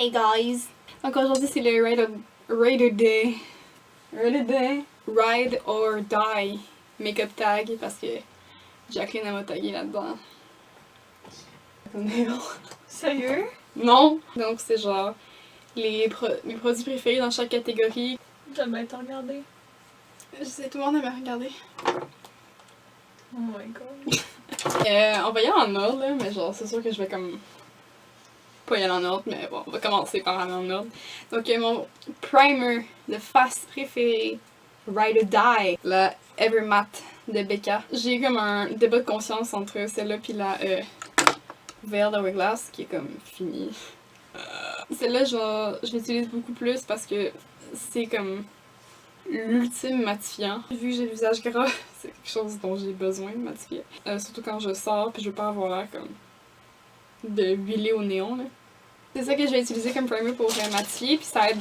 Hey guys! Donc aujourd'hui c'est le Ride or Die Makeup Tag parce que Jacqueline m'a tagué là-dedans. Sérieux? Non! Donc c'est genre mes produits préférés dans chaque catégorie. J'aime bien te regarder. Je sais, tout le monde aime me regarder. Oh my god. On va y aller en ordre là, mais genre c'est sûr que je vais comme pas y aller en ordre, mais bon, on va commencer par aller en ordre. Donc mon primer de face préféré, Ride or Die, la Ever Matte de Becca. J'ai eu comme un débat de conscience entre celle-là puis la Veiled Hourglass qui est comme finie. Celle-là, je l'utilise beaucoup plus parce que c'est comme l'ultime matifiant. Vu que j'ai le visage gras, c'est quelque chose dont j'ai besoin de matifier. Surtout quand je sors puis je veux pas avoir l'air comme de huiler au néon là. C'est ça que je vais utiliser comme primer pour matifier puis ça aide.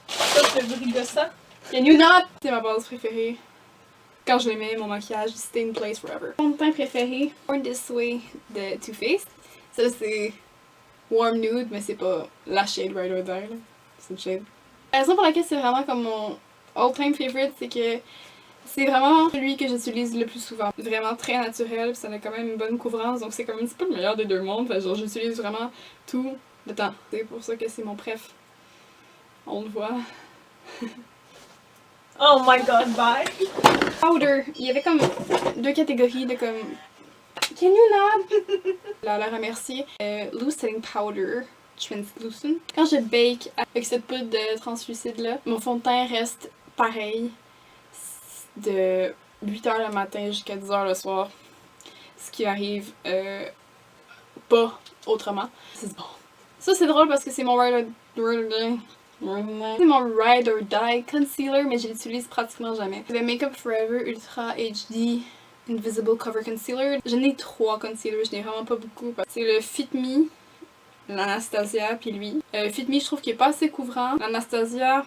Ça, c'est le bruit de ça? Can you not? C'est ma base préférée. Quand je les mets, mon maquillage, stay in place forever. Mon teint préféré, Born This Way de Too Faced. Ça c'est Warm Nude, mais c'est pas la shade Ride or Die là. C'est une shade. La raison pour laquelle c'est vraiment comme mon all-time favorite, c'est que c'est vraiment celui que j'utilise le plus souvent. Vraiment très naturel, ça a quand même une bonne couvrance, donc c'est comme un petit peu le meilleur des deux mondes. Fait, genre j'utilise vraiment tout le temps. C'est pour ça que c'est mon préf. On le voit. Oh my god, bye! Powder. Il y avait comme deux catégories de comme... Can you not? La remercier. Loose Setting Powder. Translucent. Quand je bake avec cette poudre de translucide là, mon fond de teint reste pareil de 8h le matin jusqu'à 10h le soir. Ce qui arrive pas autrement. C'est bon. Ça c'est drôle parce que c'est mon Ride or Die Concealer, mais je l'utilise pratiquement jamais. Le Makeup Forever Ultra HD Invisible Cover Concealer. J'en ai 3 concealers, je n'ai vraiment pas beaucoup. C'est le Fit Me, l'Anastasia, puis lui. Fit Me, je trouve qu'il est pas assez couvrant. L'Anastasia,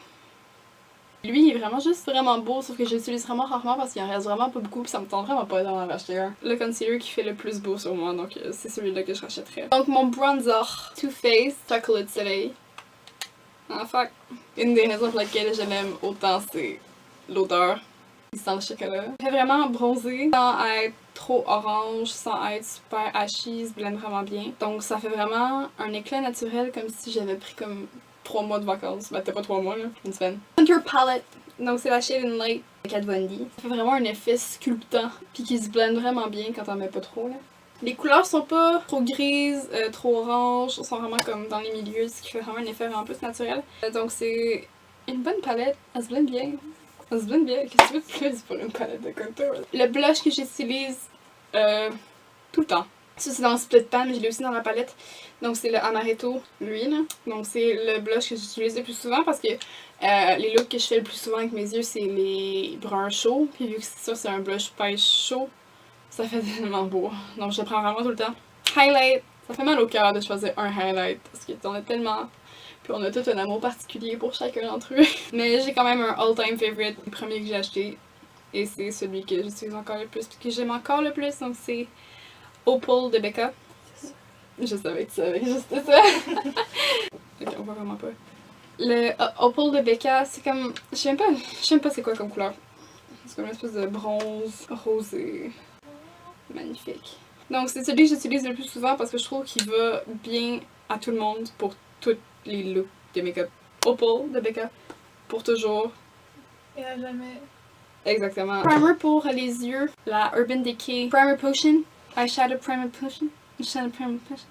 lui, il est vraiment juste vraiment beau, sauf que je l'utilise vraiment rarement parce qu'il en reste vraiment pas beaucoup, puis ça me tente vraiment pas d'en racheter un. Le concealer qui fait le plus beau sur moi, donc c'est celui-là que je rachèterais. Donc mon bronzer, Too Faced Chocolate Soleil. En fait, une des raisons pour lesquelles je l'aime autant, c'est l'odeur. Il sent le chocolat. Il fait vraiment bronzer sans être trop orange, sans être super ashy, il se blende vraiment bien. Donc ça fait vraiment un éclat naturel comme si j'avais pris comme 3 mois de vacances. Ben peut-être pas 3 mois là, une semaine. Contour Palette. Donc c'est la Shade and Light de Kat Von D. Ça fait vraiment un effet sculptant puis qui se blende vraiment bien quand on met pas trop là. Les couleurs sont pas trop grises, trop orange, sont vraiment comme dans les milieux, ce qui fait vraiment un effet vraiment plus naturel. Donc c'est une bonne palette, elle se blende bien. Elle se blende bien, qu'est-ce que tu veux de plus pour une palette de contour? Le blush que j'utilise tout le temps. Ça c'est dans le split pan, mais je l'ai aussi dans la palette. Donc c'est le Amaretto, lui là. Donc c'est le blush que j'utilise le plus souvent parce que les looks que je fais le plus souvent avec mes yeux c'est les bruns chauds. Puis vu que ça c'est un blush pêche chaud, ça fait tellement beau. Donc je le prends vraiment tout le temps. Highlight. Ça fait mal au cœur de choisir un highlight parce qu'on a tellement... Puis on a tout un amour particulier pour chacun d'entre eux. Mais j'ai quand même un all-time favorite, le premier que j'ai acheté. Et c'est celui que j'utilise encore le plus, puis que j'aime encore le plus. Donc c'est Opal de Becca. Je savais que tu savais juste ça. Ok, on voit vraiment pas. Le Opal de Becca, c'est comme... Je sais même pas c'est quoi comme couleur. C'est comme une espèce de bronze rosé. Magnifique. Donc c'est celui que j'utilise le plus souvent parce que je trouve qu'il va bien à tout le monde pour tous les looks de make-up. Opal de Becca. Pour toujours. Et à jamais. Exactement. Primer pour les yeux. La Urban Decay Primer Potion. Eyeshadow Primer Potion. Eyeshadow Primer Potion.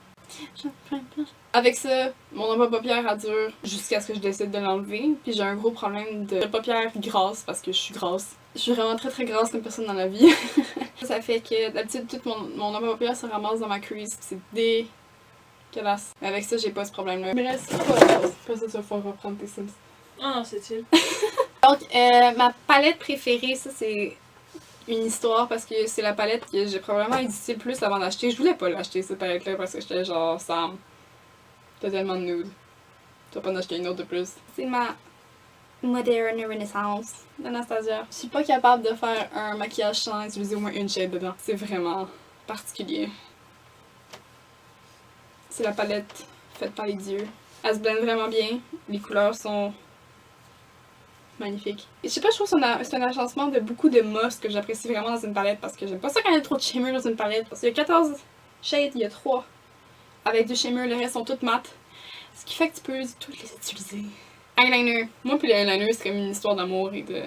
Avec ça, mon ombre à paupières a dure jusqu'à ce que je décide de l'enlever. Puis j'ai un gros problème de paupières grasses parce que je suis grasse. Je suis vraiment très grasse comme personne dans la vie. Ça fait que d'habitude tout mon ombre à paupières se ramasse dans ma crease. C'est dégueulasse. Mais avec ça, j'ai pas ce problème-là. Mais là, c'est pas grave. Après ça, tu vas pouvoir reprendre tes Sims. Oh non, c'est chill. Donc, ma palette préférée, ça c'est une histoire parce que c'est la palette que j'ai probablement hésité le plus avant d'acheter. Je voulais pas l'acheter cette palette-là parce que j'étais genre, Sam, t'as tellement de nude. Tu vas pas en acheter une autre de plus. C'est ma Modern Renaissance d'Anastasia. Je suis pas capable de faire un maquillage sans utiliser au moins une shade dedans. C'est vraiment particulier. C'est la palette faite par les dieux. Elle se blende vraiment bien. Les couleurs sont magnifiques. Et je sais pas, je trouve que c'est un agencement de beaucoup de moss que j'apprécie vraiment dans une palette parce que j'aime pas ça quand il y a trop de shimmer dans une palette. Parce qu'il y a 14 shades, il y a 3 avec du shimmer, le reste sont toutes mat. Ce qui fait que tu peux toutes les utiliser. Eyeliner. Moi puis les eyeliner, c'est comme une histoire d'amour et de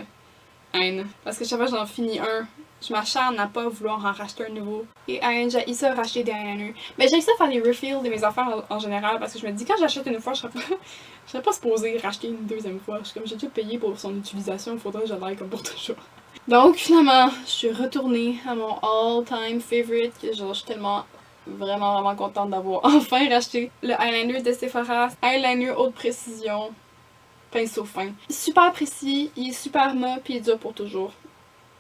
haine. Parce que chaque fois que j'en finis un, je m'acharne à pas vouloir en racheter un nouveau. Et j'ai ça racheter des eyeliners. Mais j'ai ça faire les refills de mes affaires en général parce que je me dis quand j'achète une fois, je serais pas supposée racheter une deuxième fois. Je suis comme j'ai tout payé pour son utilisation, il faudrait que je l'aille comme pour toujours. Donc finalement, je suis retournée à mon all-time favorite que genre je suis tellement vraiment contente d'avoir enfin racheté le eyeliner de Sephora. Eyeliner haute précision, pinceau fin. Super précis, il est super mat puis il dure pour toujours.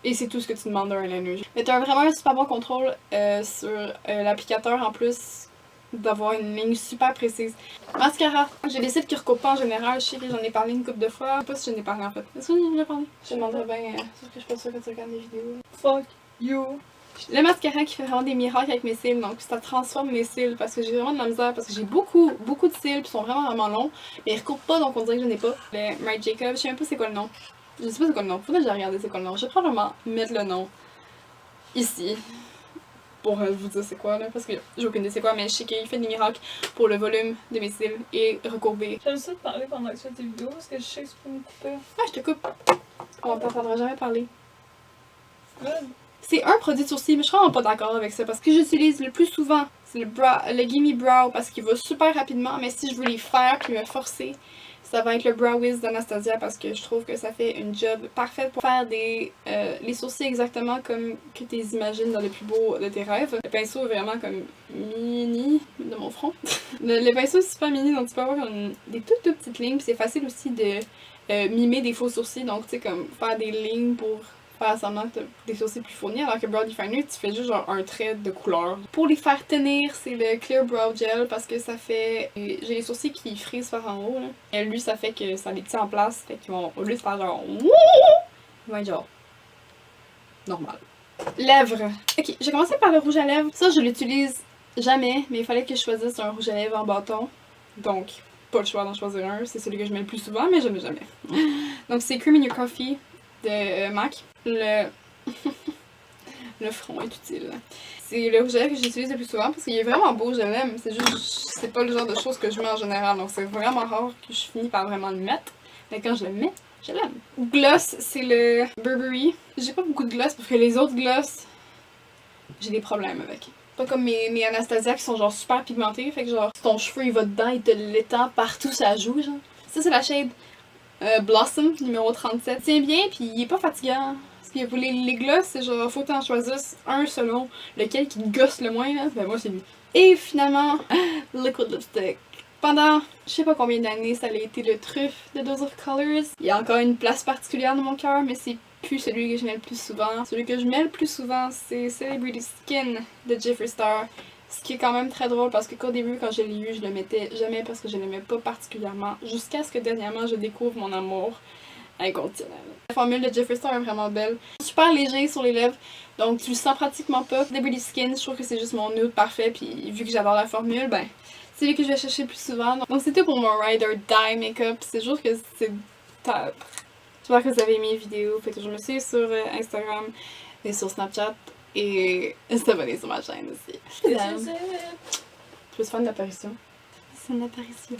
Et c'est tout ce que tu demandes d'un eyeliner. Mais t'as vraiment un super bon contrôle sur l'applicateur en plus d'avoir une ligne super précise. Mascara. J'ai des cils qui recoupent pas en général. Je sais que j'en ai parlé une couple de fois. Je sais pas si j'en ai parlé en fait. Est-ce que j'en ai déjà parlé? Je te demanderais bien. Sauf que je suis pas sûre que tu regardes les vidéos. Fuck you. Le mascara qui fait vraiment des miracles avec mes cils, donc ça transforme mes cils parce que j'ai vraiment de la misère parce que j'ai beaucoup de cils qui sont vraiment longs, mais ils recoupent pas donc on dirait que je n'ai pas. Le Marc Jacobs, je sais même pas c'est quoi le nom. Je sais pas c'est quoi le nom, faudrait que je regarde c'est quoi le nom. Je vais probablement mettre le nom ici pour vous dire c'est quoi là parce que j'ai aucune idée c'est quoi, mais je sais qu'il fait des miracles pour le volume de mes cils et recourber. J'aime ça te parler pendant que tu fais tes vidéos parce que je sais que tu peux me couper. Ah, je te coupe. On t'entendra jamais parler. Good. C'est un produit de sourcil, mais je suis vraiment pas d'accord avec ça parce que j'utilise le plus souvent, c'est le Gimme Brow parce qu'il va super rapidement, mais si je veux les faire puis me forcer, ça va être le Brow Wiz d'Anastasia parce que je trouve que ça fait une job parfaite pour faire les sourcils exactement comme que tu les imagines dans le plus beau de tes rêves. Le pinceau est vraiment comme mini de mon front. le pinceau est super mini donc tu peux avoir des toutes petites lignes puis c'est facile aussi de mimer des faux sourcils donc tu sais comme faire des lignes pour faire semblant que t'as des sourcils plus fournis, alors que Brow Definer, tu fais juste genre un trait de couleur. Pour les faire tenir, c'est le Clear Brow Gel parce que ça fait... J'ai les sourcils qui frisent par en haut, là. Et lui, ça fait que ça les tient en place, fait qu'ils vont, au lieu de faire genre... Ils vont être genre... normal. Lèvres. Ok, j'ai commencé par le rouge à lèvres. Ça, je l'utilise jamais, mais il fallait que je choisisse un rouge à lèvres en bâton. Donc, pas le choix d'en choisir un. C'est celui que je mets le plus souvent, mais je ne mets jamais. Donc, c'est Cream in Your Coffee de MAC. Le front est utile. C'est le rouge à lèvres que j'utilise le plus souvent parce qu'il est vraiment beau, je l'aime. C'est juste, c'est pas le genre de choses que je mets en général, donc c'est vraiment rare que je finis par vraiment le mettre. Mais quand je le mets, je l'aime. Gloss, c'est le Burberry. J'ai pas beaucoup de gloss parce que les autres gloss, j'ai des problèmes avec. Pas comme mes Anastasia qui sont genre super pigmentés, fait que genre ton cheveu il va dedans, il te l'étend partout ça joue genre. Ça c'est la shade Blossom numéro 37. Tient bien puis il est pas fatigant. Parce que les gloss c'est genre faut que t'en choisisses un selon lequel qui te gosse le moins là. Ben moi c'est lui. Et finalement, Liquid Lipstick. Pendant je sais pas combien d'années ça a été le truffe de Dose of Colors. Il y a encore une place particulière dans mon cœur mais c'est plus celui que je mets le plus souvent. Celui que je mets le plus souvent, c'est Celebrity Skin de Jeffree Star. Ce qui est quand même très drôle parce qu'au début, quand je l'ai eu, je le mettais jamais parce que je l'aimais pas particulièrement. Jusqu'à ce que dernièrement, je découvre mon amour inconditionnel. La formule de Jeffree Star est vraiment belle. Super léger sur les lèvres, donc tu le sens pratiquement pas. Celebrity Skin, je trouve que c'est juste mon nude parfait. Puis vu que j'adore la formule, ben c'est lui que je vais chercher le plus souvent. Donc c'est tout pour mon Ride or Die Makeup. C'est juste que c'est top. J'espère que vous avez aimé les vidéos. Faites toujours me suivre sur Instagram et sur Snapchat. Et s'abonner sur ma chaîne aussi. Je peux se faire une apparition. C'est une apparition.